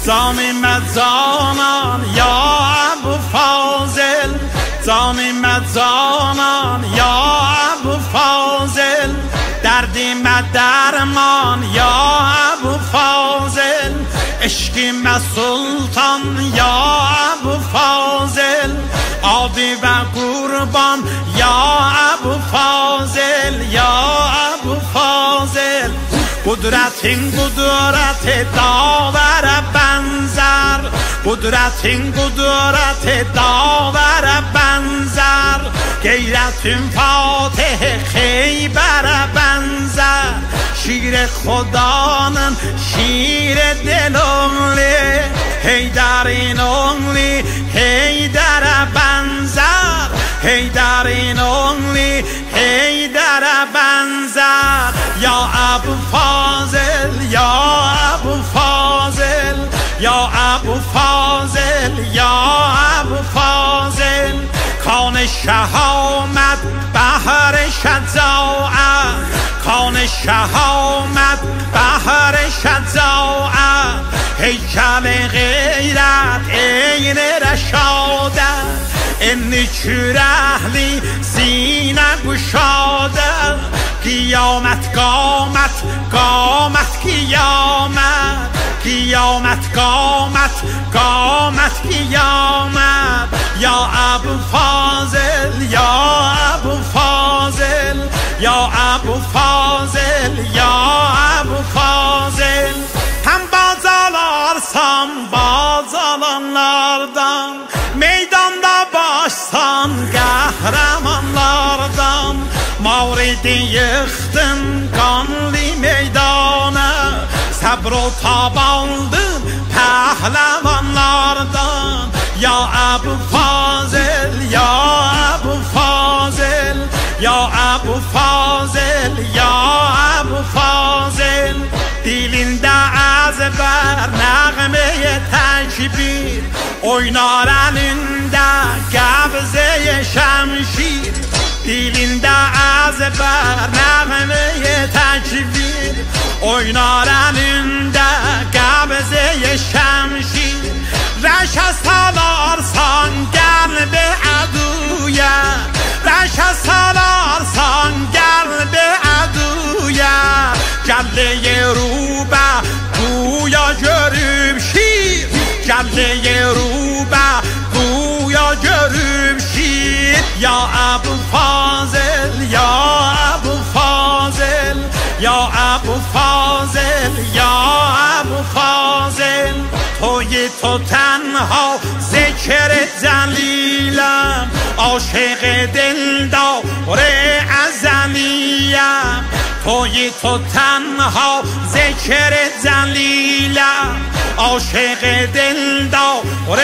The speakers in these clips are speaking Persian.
زانم زانان یا ابو فاضل، زانم زانان یا ابو فاضل، دردی درمان یا ابو فاضل، عشقی سلطان یا ابو فاضل، آبی و قربان یا ابو فاضل، یا ابو فاضل، قدرتین قدرت داور بنظر، قدرتین قدرت داور بنظر، غیرتین فاتح خیبر بنظر، شیر خدانın شیر دلونلی، هیدرین اونلی هیدر بنظر، هیدرین اونلی هیدر بنظر، یا ابو فاضل، یا ابو فاضل، یا ابو فاضل، یا ابو فاضل، کان شه آمد بهر شجاعت، کان شه آمد بهر شجاعت، هیکل غیرت عین رشادت، این چرهلی سینه گشاده، قیامت قامت قامت قیامت، قیامت قامت قامت قیامت، یا ابو فاضل، یا ابو فاضل، یا ابو فاضل، یا ابو فاضل، هم باز alarsan baz alanlardan, meydanda başsan kahramanlardan, Mavridi yıktın kanlı meydana, sabr o tab aldın pehlevanlardan, ya Ebu Fazıl, ya Ebu Fazıl, ya Ebu Fazıl, ya Ebu Fazıl, dilinde ezber nəğmeye tekbir, oynar elinde qəbzeye şemşir, dilinde ezber nəğmeye tekbir, oynar elinde qəbzeye şemşir, رشه salarsan قلب عدویه، رشه salarsan قلب عدویه، گله روبه گویا görüp şir، گله روبه گویا görüp şir، یا ابو فاضل، یا ابو فاضل، یا ابو فاضل، یا ابو فاضل، توی تو تنها ذکر جلیلم، عاشق دلدار ازلیم، توی تو تنها ذکر جلیلم، عاشق دلدار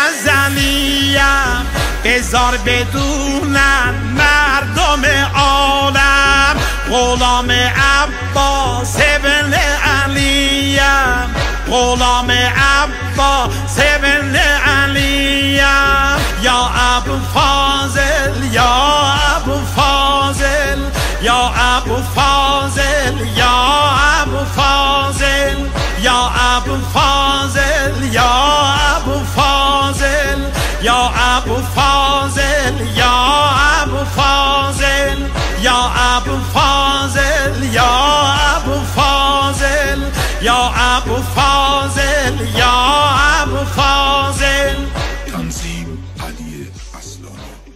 ازلیم، بذار بدونن مردم عالم، غلام عباس ابن علیم، غلام عباس ابن علیم، یا ابو فاضل، یا ابو فاضل، یا ابو فاضل، یا ابو فاضل، یا ابو فاضل، یا ابو فاضل، یا ابو فاضل، یا ابو فاضل، یا ابو فاضل، یا ابو فاضل، یا ابو فاضل، یا ابو فاضل. تنظیم علی اصلانی.